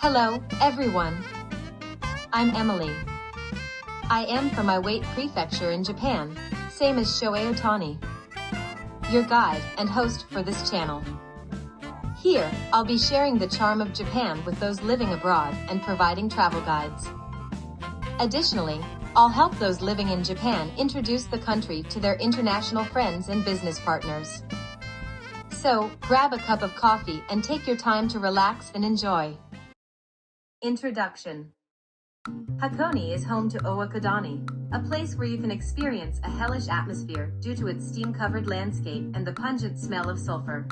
Hello, everyone. I'm Emily. I am from Iwate Prefecture in Japan, same as Shohei Ohtani, your guide and host for this channel. Here, I'll be sharing the charm of Japan with those living abroad and providing travel guides. Additionally, I'll help those living in Japan introduce the country to their international friends and business partners. So, grab a cup of coffee and take your time to relax and enjoy. Introduction. Hakone is home to Owakudani, a place where you can experience a hellish atmosphere due to its steam-covered landscape and the pungent smell of sulfur.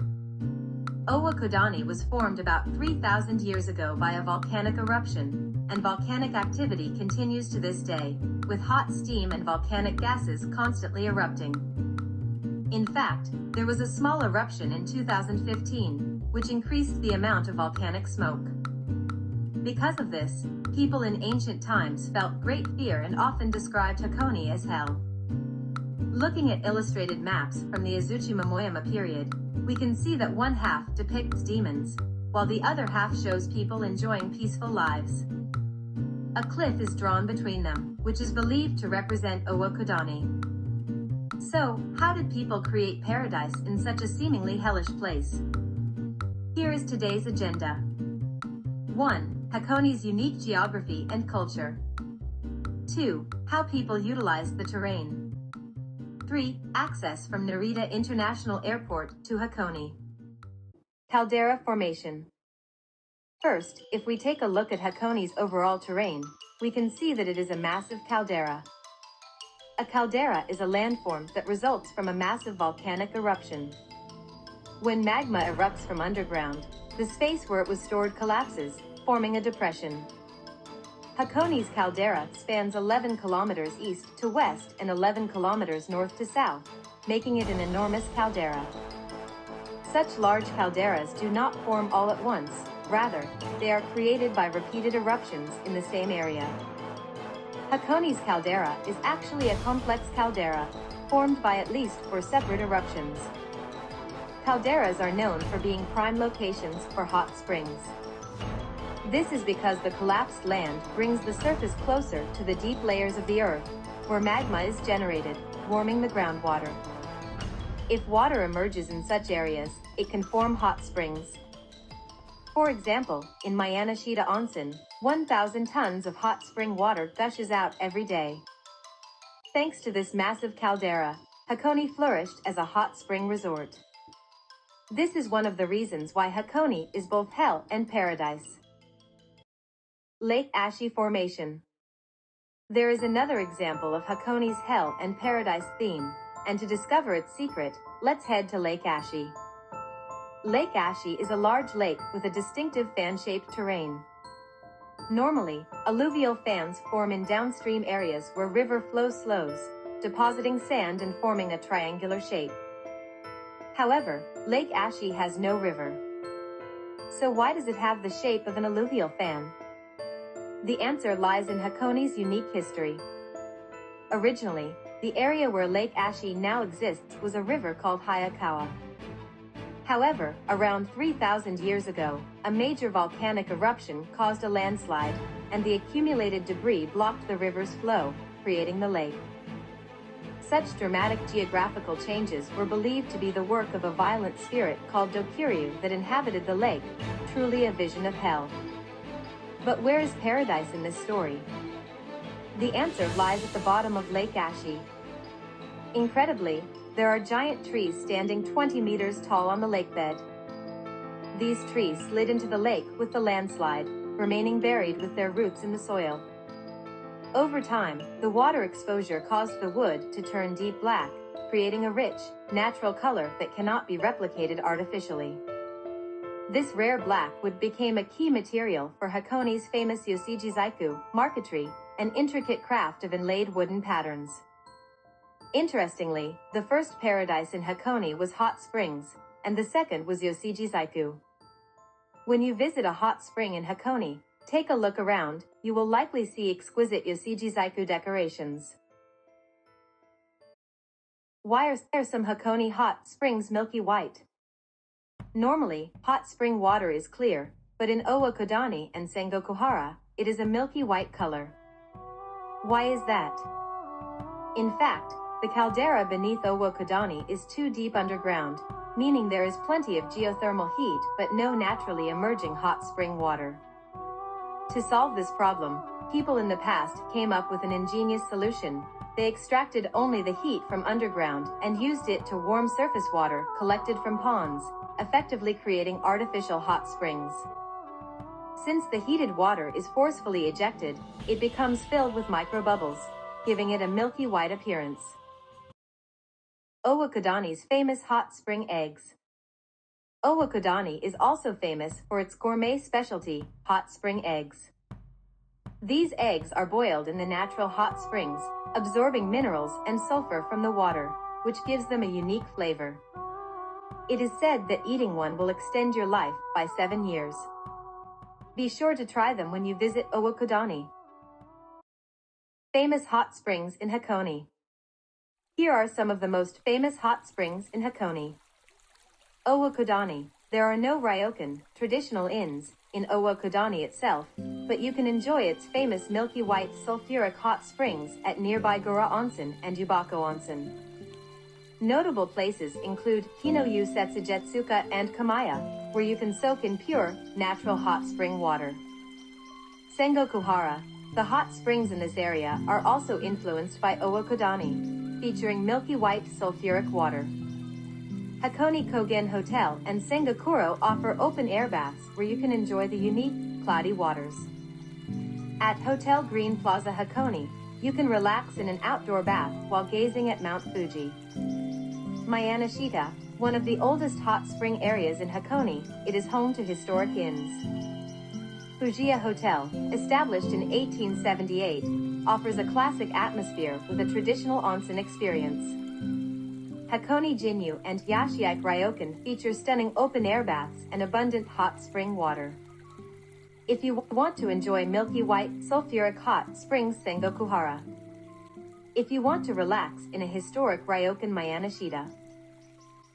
Owakudani was formed about 3,000 years ago by a volcanic eruption, and volcanic activity continues to this day, with hot steam and volcanic gases constantly erupting. In fact, there was a small eruption in 2015, which increased the amount of volcanic smoke. Because of this, people in ancient times felt great fear and often described Hakone as hell. Looking at illustrated maps from the Azuchi-Momoyama period, we can see that one half depicts demons, while the other half shows people enjoying peaceful lives. A cliff is drawn between them, which is believed to represent Owakudani. So, how did people create paradise in such a seemingly hellish place? Here is today's agenda. 1. Hakone's unique geography and culture. 2. How people utilize the terrain. 3. Access from Narita International Airport to Hakone. Caldera formation. First, if we take a look at Hakone's overall terrain, we can see that it is a massive caldera. A caldera is a landform that results from a massive volcanic eruption. When magma erupts from underground, the space where it was stored collapses, forming a depression. Hakone's caldera spans 11 kilometers east to west and 11 kilometers north to south, making it an enormous caldera. Such large calderas do not form all at once, rather, they are created by repeated eruptions in the same area. Hakone's caldera is actually a complex caldera, formed by at least 4 separate eruptions. Calderas are known for being prime locations for hot springs. This is because the collapsed land brings the surface closer to the deep layers of the earth, where magma is generated, warming the groundwater. If water emerges in such areas, it can form hot springs. For example, in Miyanoshita Onsen, 1,000 tons of hot spring water gushes out every day. Thanks to this massive caldera, Hakone flourished as a hot spring resort. This is one of the reasons why Hakone is both hell and paradise. Lake Ashi Formation. There is another example of Hakone's hell and paradise theme, and to discover its secret, let's head to Lake Ashi. Lake Ashi is a large lake with a distinctive fan-shaped terrain. Normally, alluvial fans form in downstream areas where river flow slows, depositing sand and forming a triangular shape. However, Lake Ashi has no river. So why does it have the shape of an alluvial fan? The answer lies in Hakone's unique history. Originally, the area where Lake Ashi now exists was a river called Hayakawa. However, around 3,000 years ago, a major volcanic eruption caused a landslide, and the accumulated debris blocked the river's flow, creating the lake. Such dramatic geographical changes were believed to be the work of a violent spirit called Dokiryu that inhabited the lake, truly a vision of hell. But where is paradise in this story? The answer lies at the bottom of Lake Ashi. Incredibly, there are giant trees standing 20 meters tall on the lakebed. These trees slid into the lake with the landslide, remaining buried with their roots in the soil. Over time, the water exposure caused the wood to turn deep black, creating a rich, natural color that cannot be replicated artificially. This rare black wood became a key material for Hakone's famous Yoshiji-zaiku, marquetry, an intricate craft of inlaid wooden patterns. Interestingly, the first paradise in Hakone was hot springs, and the second was Yoshiji-zaiku. When you visit a hot spring in Hakone, take a look around, you will likely see exquisite Yoshiji-zaiku decorations. Why are some Hakone hot springs milky white? Normally, hot spring water is clear, but in Owakudani and Sengokuhara, it is a milky white color. Why is that? In fact, the caldera beneath Owakudani is too deep underground, meaning there is plenty of geothermal heat but no naturally emerging hot spring water. To solve this problem, people in the past came up with an ingenious solution. They extracted only the heat from underground and used it to warm surface water collected from ponds, effectively creating artificial hot springs. Since the heated water is forcefully ejected, it becomes filled with microbubbles, giving it a milky white appearance. Owakudani's famous hot spring eggs. Owakudani is also famous for its gourmet specialty, hot spring eggs. These eggs are boiled in the natural hot springs, absorbing minerals and sulfur from the water, which gives them a unique flavor. It is said that eating one will extend your life by 7 years. Be sure to try them when you visit Owakudani. Famous hot springs in Hakone. Here are some of the most famous hot springs in Hakone. Owakudani. There are no ryokan, traditional inns, in Owakudani itself, but you can enjoy its famous milky white sulfuric hot springs at nearby Gura Onsen and Yubako Onsen. Notable places include Kinoyu Setsujetsuka and Kamaya, where you can soak in pure, natural hot spring water. Sengokuhara. The hot springs in this area are also influenced by Owakudani, featuring milky white sulfuric water. Hakone Kogen Hotel and Sengakuro offer open-air baths where you can enjoy the unique, cloudy waters. At Hotel Green Plaza Hakone, you can relax in an outdoor bath while gazing at Mount Fuji. Miyanoshita, one of the oldest hot spring areas in Hakone, it is home to historic inns. Fujiya Hotel, established in 1878, offers a classic atmosphere with a traditional onsen experience. Hakone Jinyu and Yashiike Ryokan feature stunning open-air baths and abundant hot spring water. If you want to enjoy milky white, sulfuric hot springs, Sengokuhara. If you want to relax in a historic Ryokan, Miyanoshita.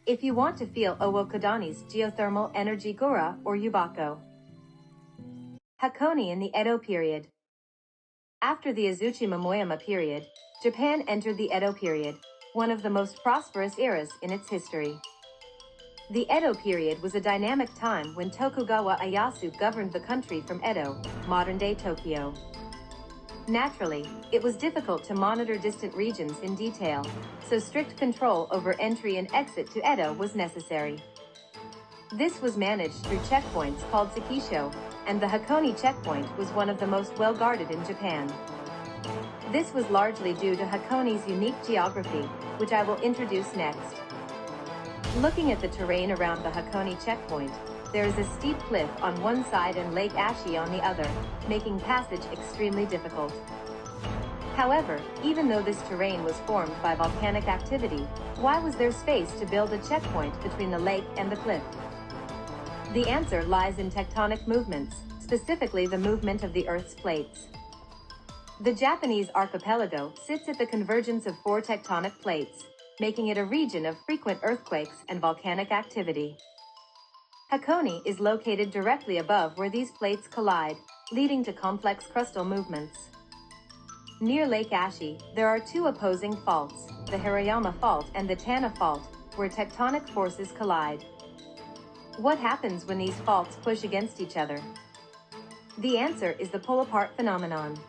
If you want to feel Owakudani's geothermal energy, Gura or Yubako. Hakone in the Edo period. After the Azuchi-Momoyama period, Japan entered the Edo period, one of the most prosperous eras in its history. The Edo period was a dynamic time when Tokugawa Ieyasu governed the country from Edo, modern-day Tokyo. Naturally, it was difficult to monitor distant regions in detail, so strict control over entry and exit to Edo was necessary. This was managed through checkpoints called Sekisho, and the Hakone checkpoint was one of the most well-guarded in Japan. This was largely due to Hakone's unique geography, which I will introduce next. Looking at the terrain around the Hakone checkpoint, there is a steep cliff on one side and Lake Ashi on the other, making passage extremely difficult. However, even though this terrain was formed by volcanic activity, why was there space to build a checkpoint between the lake and the cliff? The answer lies in tectonic movements, specifically the movement of the Earth's plates. The Japanese archipelago sits at the convergence of 4 tectonic plates, making it a region of frequent earthquakes and volcanic activity. Hakone is located directly above where these plates collide, leading to complex crustal movements. Near Lake Ashi, there are 2 opposing faults, the Hirayama Fault and the Tana Fault, where tectonic forces collide. What happens when these faults push against each other? The answer is the pull-apart phenomenon.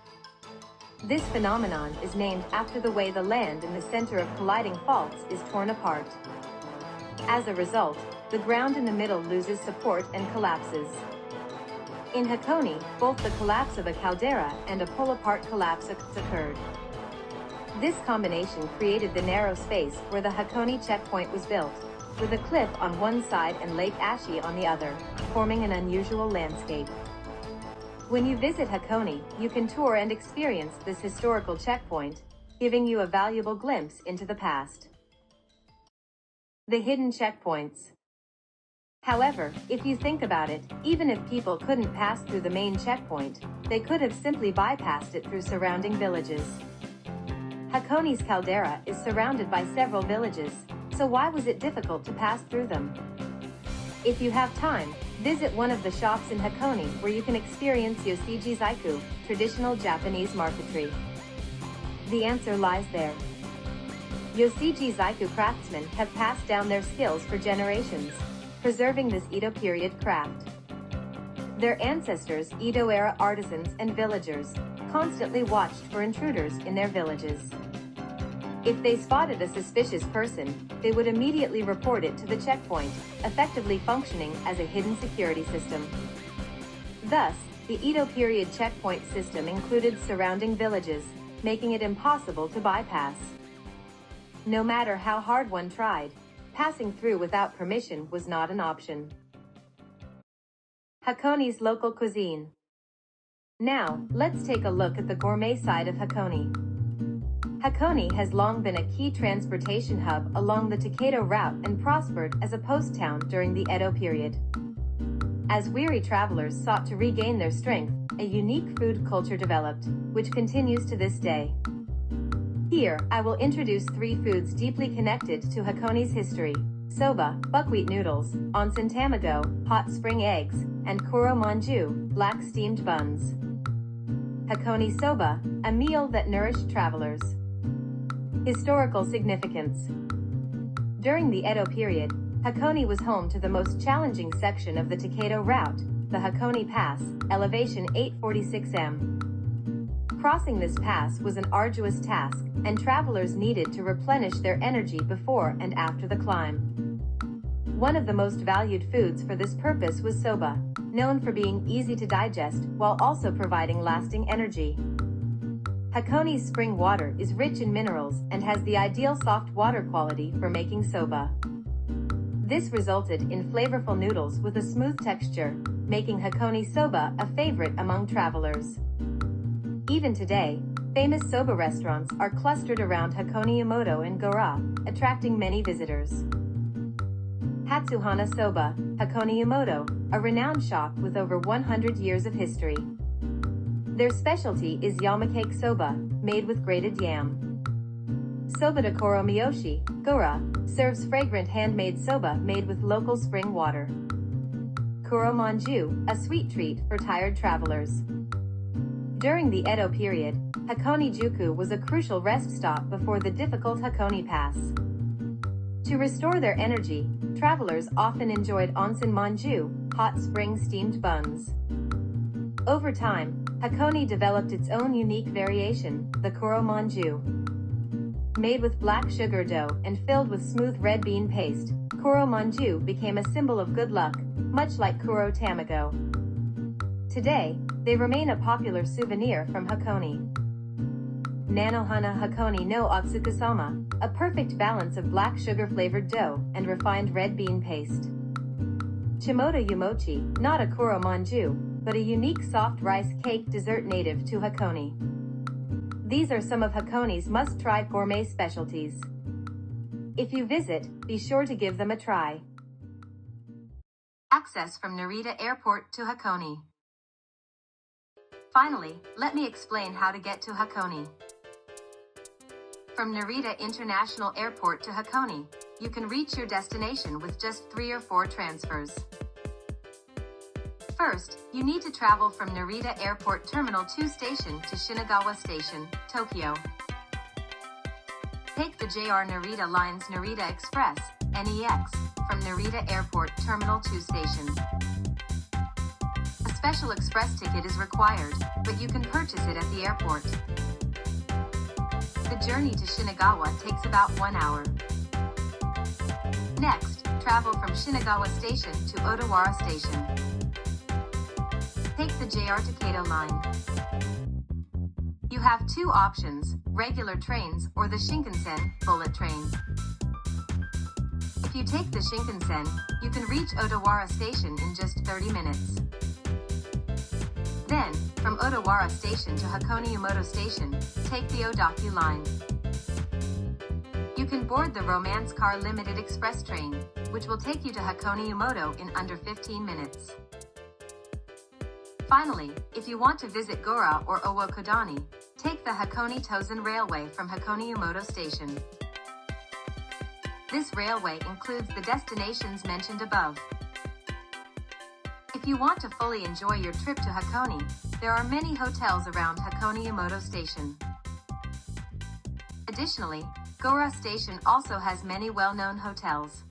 This phenomenon is named after the way the land in the center of colliding faults is torn apart. As a result, the ground in the middle loses support and collapses. In Hakone, both the collapse of a caldera and a pull-apart collapse occurred. This combination created the narrow space where the Hakone checkpoint was built, with a cliff on one side and Lake Ashi on the other, forming an unusual landscape. When you visit Hakone, you can tour and experience this historical checkpoint, giving you a valuable glimpse into the past. The hidden checkpoints. However, if you think about it, even if people couldn't pass through the main checkpoint, they could have simply bypassed it through surrounding villages. Hakone's caldera is surrounded by several villages, so why was it difficult to pass through them? If you have time, Visit one of the shops in Hakone where you can experience Yoshiji-Zaiku, traditional Japanese marquetry. The answer lies there. Yoshiji-Zaiku craftsmen have passed down their skills for generations, preserving this Edo period craft. Their ancestors, Edo-era artisans and villagers, constantly watched for intruders in their villages. If they spotted a suspicious person, they would immediately report it to the checkpoint, effectively functioning as a hidden security system. Thus, the Edo period checkpoint system included surrounding villages, making it impossible to bypass. No matter how hard one tried, passing through without permission was not an option. Hakone's local cuisine. Now, let's take a look at the gourmet side of Hakone. Hakone has long been a key transportation hub along the Takedo route and prospered as a post town during the Edo period. As weary travelers sought to regain their strength, a unique food culture developed, which continues to this day. Here, I will introduce 3 foods deeply connected to Hakone's history: soba, buckwheat noodles, onsen tamago, hot spring eggs, and kuro manju, black steamed buns. Hakone soba, a meal that nourished travelers. Historical significance. During the Edo period, Hakone was home to the most challenging section of the Takedo route, the Hakone Pass, elevation 846 m. Crossing this pass was an arduous task, and travelers needed to replenish their energy before and after the climb. One of the most valued foods for this purpose was soba, known for being easy to digest while also providing lasting energy. Hakone's spring water is rich in minerals and has the ideal soft water quality for making soba. This resulted in flavorful noodles with a smooth texture, making Hakone soba a favorite among travelers. Even today, famous soba restaurants are clustered around Hakone-Yumoto and Gora, attracting many visitors. Hatsuhana Soba, Hakone-Yumoto, a renowned shop with over 100 years of history. Their specialty is yamakake soba, made with grated yam. Soba de Koro Miyoshi, Gora, serves fragrant handmade soba made with local spring water. Kuro manju, a sweet treat for tired travelers. During the Edo period, Hakone-juku was a crucial rest stop before the difficult Hakone Pass. To restore their energy, travelers often enjoyed onsen manju, hot spring steamed buns. Over time, Hakone developed its own unique variation, the kuro manju. Made with black sugar dough and filled with smooth red bean paste, kuro manju became a symbol of good luck, much like kuro tamago. Today, they remain a popular souvenir from Hakone. Nanohana Hakone no Otsukusama, a perfect balance of black sugar-flavored dough and refined red bean paste. Chimoto Yumochi, not a kuro manju, but a unique soft rice cake dessert native to Hakone. These are some of Hakone's must-try gourmet specialties. If you visit, be sure to give them a try. Access from Narita Airport to Hakone. Finally, let me explain how to get to Hakone. From Narita International Airport to Hakone, you can reach your destination with just 3 or 4 transfers. First, you need to travel from Narita Airport Terminal 2 Station to Shinagawa Station, Tokyo. Take the JR Narita Line's Narita Express, NEX, from Narita Airport Terminal 2 Station. A special express ticket is required, but you can purchase it at the airport. The journey to Shinagawa takes about 1 hour. Next, travel from Shinagawa Station to Odawara Station. Take the JR Takedo line. You have 2 options, regular trains or the Shinkansen, bullet train. If you take the Shinkansen, you can reach Odawara Station in just 30 minutes. Then, from Odawara Station to Hakone-Yumoto Station, take the Odaku line. You can board the Romance Car Limited Express train, which will take you to Hakone-Yumoto in under 15 minutes. Finally, if you want to visit Gora or Owakudani, take the Hakone Tozen Railway from Hakone-Yumoto Station. This railway includes the destinations mentioned above. you want to fully enjoy your trip to Hakone, there are many hotels around Hakone Station. Additionally, Gora Station also has many well-known hotels.